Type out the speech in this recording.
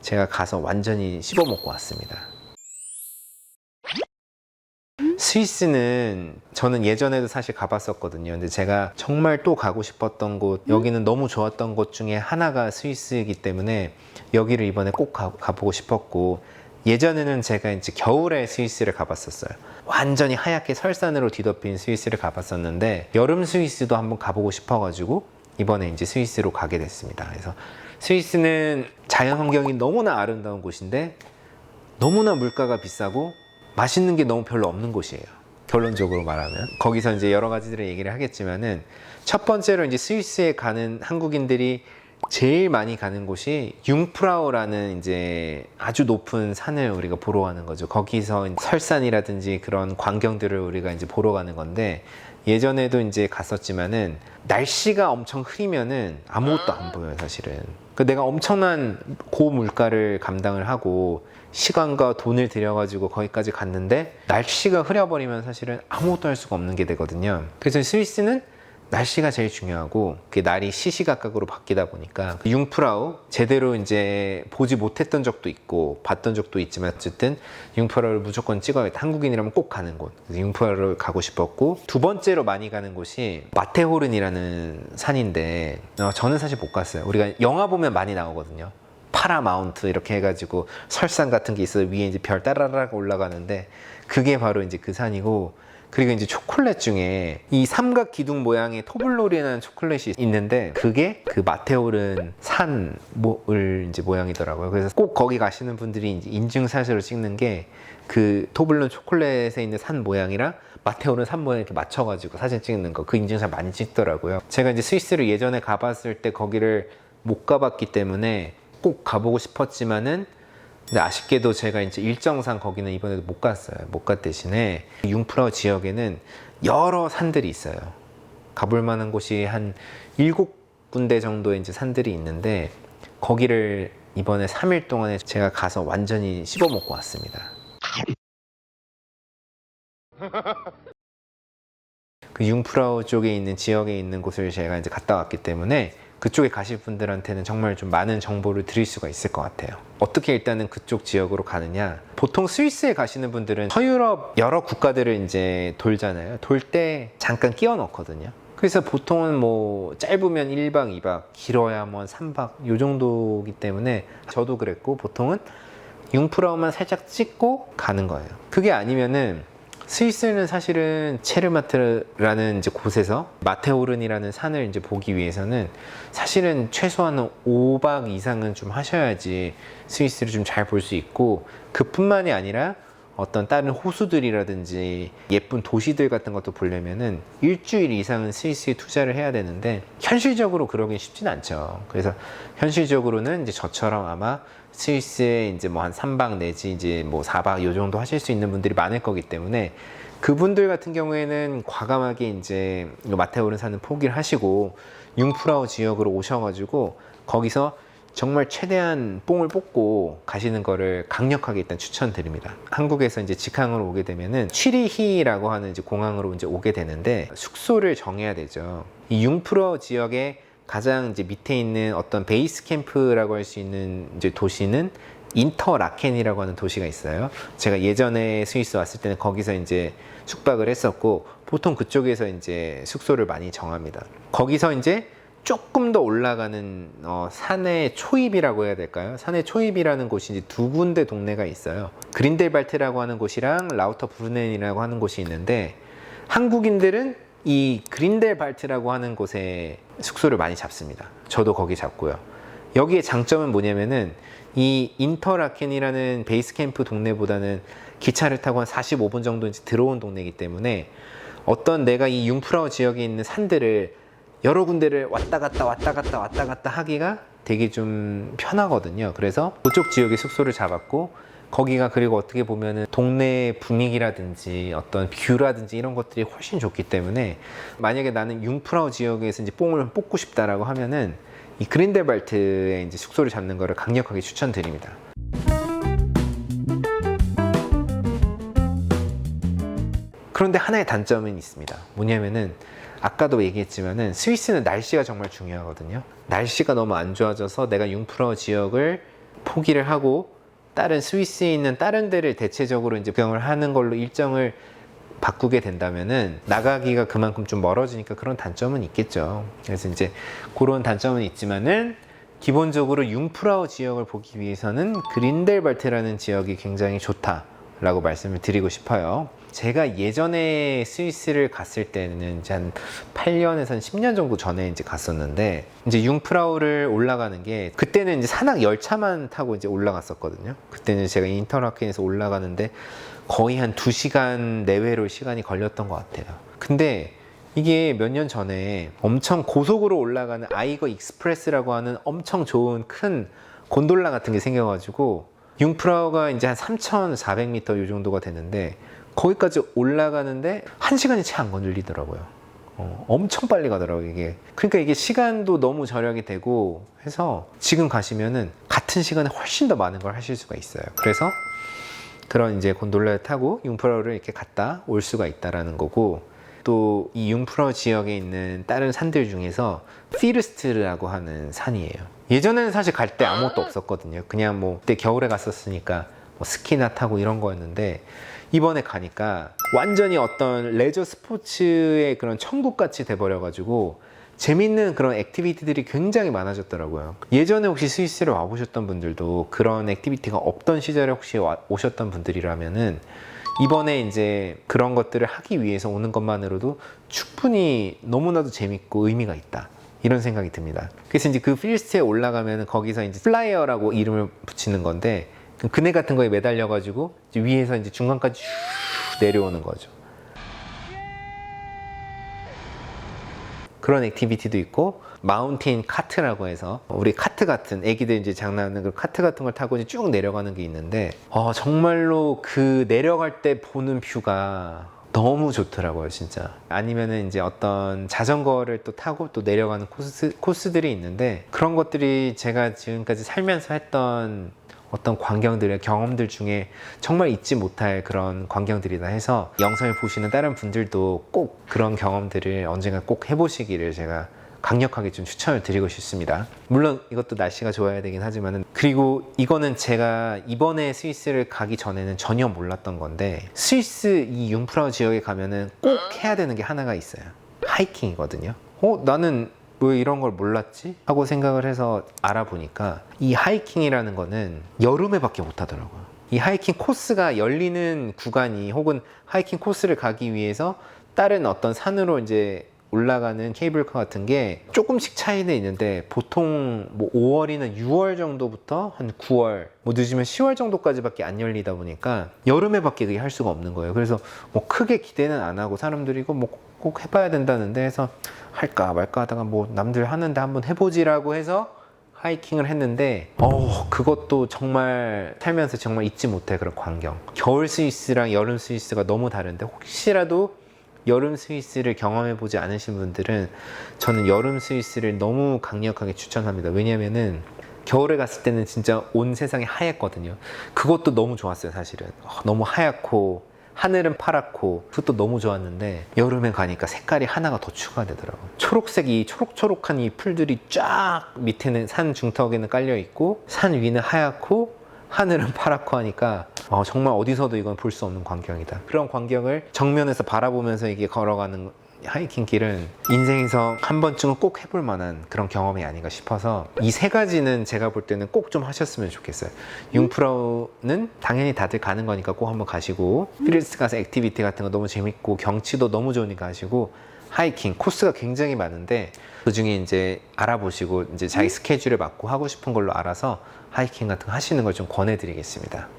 제가 가서 완전히 씹어먹고 왔습니다. 스위스는 저는 예전에도 사실 가봤었거든요. 근데 제가 정말 또 가고 싶었던 곳, 여기는 너무 좋았던 곳 중에 하나가 스위스이기 때문에 여기를 이번에 꼭 가보고 싶었고, 예전에는 제가 이제 겨울에 스위스를 가봤었어요. 완전히 하얗게 설산으로 뒤덮인 스위스를 가봤었는데, 여름 스위스도 한번 가보고 싶어가지고 이번에 이제 스위스로 가게 됐습니다. 그래서 스위스는 자연 환경이 너무나 아름다운 곳인데 너무나 물가가 비싸고 맛있는 게 너무 별로 없는 곳이에요. 결론적으로 말하면. 거기서 이제 여러 가지들을 얘기를 하겠지만은, 첫 번째로 이제 스위스에 가는 한국인들이 제일 많이 가는 곳이 융프라우라는 이제 아주 높은 산을 우리가 보러 가는 거죠. 거기서 설산이라든지 그런 광경들을 우리가 이제 보러 가는 건데, 예전에도 이제 갔었지만은 날씨가 엄청 흐리면은 아무것도 안 보여요, 사실은. 내가 엄청난 고물가를 감당을 하고 시간과 돈을 들여가지고 거기까지 갔는데 날씨가 흐려버리면 사실은 아무것도 할 수가 없는 게 되거든요. 그래서 스위스는 날씨가 제일 중요하고, 그게 날이 시시각각으로 바뀌다 보니까 융프라우 제대로 이제 보지 못했던 적도 있고 봤던 적도 있지만, 어쨌든 융프라우를 무조건 찍어야겠다, 한국인이라면 꼭 가는 곳, 그래서 융프라우를 가고 싶었고, 두 번째로 많이 가는 곳이 마테호른이라는 산인데, 저는 사실 못 갔어요. 우리가 영화 보면 많이 나오거든요. 파라마운트 이렇게 해가지고 설산 같은 게 있어요. 위에 이제 별 따라락 올라가는데, 그게 바로 이제 그 산이고, 그리고 이제 초콜릿 중에 이 삼각 기둥 모양의 토블로리라는 초콜릿이 있는데, 그게 그 마테오른 산을 이제 모양이더라고요. 그래서 꼭 거기 가시는 분들이 이제 인증사진으로 찍는 게 그 토블론 초콜릿에 있는 산 모양이랑 마테오른 산 모양 이렇게 맞춰가지고 사진 찍는 거, 그 인증사 많이 찍더라고요. 제가 이제 스위스를 예전에 가봤을 때 거기를 못 가봤기 때문에 꼭 가보고 싶었지만은, 근데 아쉽게도 제가 이제 일정상 거기는 이번에도 못 갔어요. 못 갈 대신에 융프라우 지역에는 여러 산들이 있어요. 가볼 만한 곳이 한 7군데 정도의 이제 산들이 있는데, 거기를 이번에 3일 동안에 제가 가서 완전히 씹어먹고 왔습니다. 그 융프라우 쪽에 있는 지역에 있는 곳을 제가 이제 갔다 왔기 때문에 그쪽에 가실 분들한테는 정말 좀 많은 정보를 드릴 수가 있을 것 같아요. 어떻게 일단은 그쪽 지역으로 가느냐, 보통 스위스에 가시는 분들은 서유럽 여러 국가들을 이제 돌잖아요. 돌 때 잠깐 끼워 넣거든요. 그래서 보통은 뭐 짧으면 1박 2박, 길어야 뭐 3박 요 정도이기 때문에, 저도 그랬고 보통은 융프라우만 살짝 찍고 가는 거예요. 그게 아니면은, 스위스는 사실은 체르마트라는 이제 곳에서 마테오른이라는 산을 이제 보기 위해서는 사실은 최소한 5박 이상은 좀 하셔야지 스위스를 좀 잘 볼 수 있고, 그뿐만이 아니라 어떤 다른 호수들이라든지 예쁜 도시들 같은 것도 보려면은 일주일 이상은 스위스에 투자를 해야 되는데, 현실적으로 그러긴 쉽진 않죠. 그래서 현실적으로는 이제 저처럼 아마 스위스에 이제 뭐 한 3박 내지 이제 뭐 4박 요 정도 하실 수 있는 분들이 많을 거기 때문에, 그분들 같은 경우에는 과감하게 이제 마테오른 산은 포기를 하시고 융프라우 지역으로 오셔가지고 거기서 정말 최대한 뽕을 뽑고 가시는 거를 강력하게 일단 추천드립니다. 한국에서 이제 직항으로 오게 되면은 취리히라고 하는 이제 공항으로 이제 오게 되는데, 숙소를 정해야 되죠. 이 융프라우 지역에 가장 이제 밑에 있는 어떤 베이스 캠프라고 할 수 있는 이제 도시는 인터라켄이라고 하는 도시가 있어요. 제가 예전에 스위스 왔을 때는 거기서 이제 숙박을 했었고, 보통 그쪽에서 이제 숙소를 많이 정합니다. 거기서 이제 조금 더 올라가는 산의 초입이라고 해야 될까요? 산의 초입이라는 곳이 이제 두 군데 동네가 있어요. 그린델발트라고 하는 곳이랑 라우터브루넨이라고 하는 곳이 있는데, 한국인들은 이 그린델발트라고 하는 곳에 숙소를 많이 잡습니다. 저도 거기 잡고요. 여기에 장점은 뭐냐면은, 이 인터라켄이라는 베이스 캠프 동네보다는 기차를 타고 한 45분 정도 이제 들어온 동네이기 때문에, 어떤 내가 이 융프라우 지역에 있는 산들을 여러 군데를 왔다 갔다 하기가 되게 좀 편하거든요. 그래서 그쪽 지역에 숙소를 잡았고, 거기가 그리고 어떻게 보면은 동네 분위기라든지 어떤 뷰라든지 이런 것들이 훨씬 좋기 때문에, 만약에 나는 융프라우 지역에서 이제 뽕을 뽑고 싶다라고 하면은 이 그린델발트에 이제 숙소를 잡는 거를 강력하게 추천드립니다. 그런데 하나의 단점은 있습니다. 뭐냐면은, 아까도 얘기했지만은 스위스는 날씨가 정말 중요하거든요. 날씨가 너무 안 좋아져서 내가 융프라우 지역을 포기를 하고 다른 스위스에 있는 다른 데를 대체적으로 이제 구경을 하는 걸로 일정을 바꾸게 된다면은 나가기가 그만큼 좀 멀어지니까 그런 단점은 있겠죠. 그래서 이제 그런 단점은 있지만은 기본적으로 융프라우 지역을 보기 위해서는 그린델발트라는 지역이 굉장히 좋다라고 말씀을 드리고 싶어요. 제가 예전에 스위스를 갔을 때는 이제 한 8년에서 한 10년 정도 전에 이제 갔었는데, 이제 융프라우를 올라가는 게 그때는 이제 산악 열차만 타고 이제 올라갔었거든요. 그때는 제가 인터라켄에서 올라가는데 거의 한 2시간 내외로 시간이 걸렸던 것 같아요. 근데 이게 몇 년 전에 엄청 고속으로 올라가는 아이거 익스프레스라고 하는 엄청 좋은 큰 곤돌라 같은 게 생겨가지고 융프라우가 이제 한 3,400m 이 정도가 되는데 거기까지 올라가는데 1시간이 채 안 걸리더라고요. 엄청 빨리 가더라고요, 이게. 그러니까 이게 시간도 너무 절약이 되고 해서 지금 가시면은 같은 시간에 훨씬 더 많은 걸 하실 수가 있어요. 그래서 그런 이제 곤돌라를 타고 융프라우를 이렇게 갔다 올 수가 있다라는 거고, 또 이 융프라우 지역에 있는 다른 산들 중에서 피르스트라고 하는 산이에요. 예전에는 사실 갈 때 아무것도 없었거든요. 그냥 뭐 그때 겨울에 갔었으니까 뭐 스키나 타고 이런 거였는데, 이번에 가니까 완전히 어떤 레저 스포츠의 그런 천국같이 돼버려가지고 재밌는 그런 액티비티들이 굉장히 많아졌더라고요. 예전에 혹시 스위스를 와보셨던 분들도 그런 액티비티가 없던 시절에 혹시 오셨던 분들이라면은 이번에 이제 그런 것들을 하기 위해서 오는 것만으로도 충분히 너무나도 재밌고 의미가 있다, 이런 생각이 듭니다. 그래서 이제 그 필스트에 올라가면 거기서 이제 플라이어라고 이름을 붙이는 건데, 그네 같은 거에 매달려가지고 이제 위에서 이제 중간까지 슉 내려오는 거죠. 그런 액티비티도 있고, 마운틴 카트라고 해서 우리 카트 같은, 애기들 이제 장난하는 그 카트 같은 걸 타고 이제 쭉 내려가는 게 있는데, 정말로 그 내려갈 때 보는 뷰가 너무 좋더라고요, 진짜. 아니면은 이제 어떤 자전거를 또 타고 또 내려가는 코스들이 있는데, 그런 것들이 제가 지금까지 살면서 했던 어떤 광경들의 경험들 중에 정말 잊지 못할 그런 광경들이다 해서, 영상을 보시는 다른 분들도 꼭 그런 경험들을 언젠가 꼭 해보시기를 제가 강력하게 좀 추천을 드리고 싶습니다. 물론 이것도 날씨가 좋아야 되긴 하지만은, 그리고 이거는 제가 이번에 스위스를 가기 전에는 전혀 몰랐던 건데, 스위스 이 융프라우 지역에 가면은 꼭 해야 되는 게 하나가 있어요. 하이킹이거든요. 나는 왜 이런 걸 몰랐지? 하고 생각을 해서 알아보니까, 이 하이킹이라는 거는 여름에 밖에 못 하더라고요. 이 하이킹 코스가 열리는 구간이, 혹은 하이킹 코스를 가기 위해서 다른 어떤 산으로 이제 올라가는 케이블카 같은 게 조금씩 차이는 있는데, 보통 뭐 5월이나 6월 정도부터 한 9월, 뭐 늦으면 10월 정도까지밖에 안 열리다 보니까 여름에밖에 그게 할 수가 없는 거예요. 그래서 뭐 크게 기대는 안 하고, 사람들이 이거 뭐 꼭 해봐야 된다는데 해서 할까 말까 하다가 뭐 남들 하는데 한번 해보지라고 해서 하이킹을 했는데, 그것도 정말 살면서 정말 잊지 못할 그런 광경. 겨울 스위스랑 여름 스위스가 너무 다른데, 혹시라도 여름 스위스를 경험해보지 않으신 분들은 저는 여름 스위스를 너무 강력하게 추천합니다. 왜냐면은 겨울에 갔을 때는 진짜 온 세상이 하얗거든요. 그것도 너무 좋았어요, 사실은. 너무 하얗고 하늘은 파랗고 그것도 너무 좋았는데, 여름에 가니까 색깔이 하나가 더 추가되더라고요. 초록색이, 초록초록한 이 풀들이 쫙 밑에는 산 중턱에는 깔려 있고, 산 위는 하얗고 하늘은 파랗고 하니까 정말 어디서도 이건 볼 수 없는 광경이다. 그런 광경을 정면에서 바라보면서 이게 걸어가는 하이킹 길은 인생에서 한 번쯤은 꼭 해볼 만한 그런 경험이 아닌가 싶어서, 이 세 가지는 제가 볼 때는 꼭 좀 하셨으면 좋겠어요. 융프라우는 당연히 다들 가는 거니까 꼭 한번 가시고, 피르스트 가서 액티비티 같은 거 너무 재밌고 경치도 너무 좋으니까 하시고, 하이킹 코스가 굉장히 많은데 그 중에 이제 알아보시고 이제 자기 스케줄에 맞고 하고 싶은 걸로 알아서 하이킹 같은 거 하시는 걸 좀 권해드리겠습니다.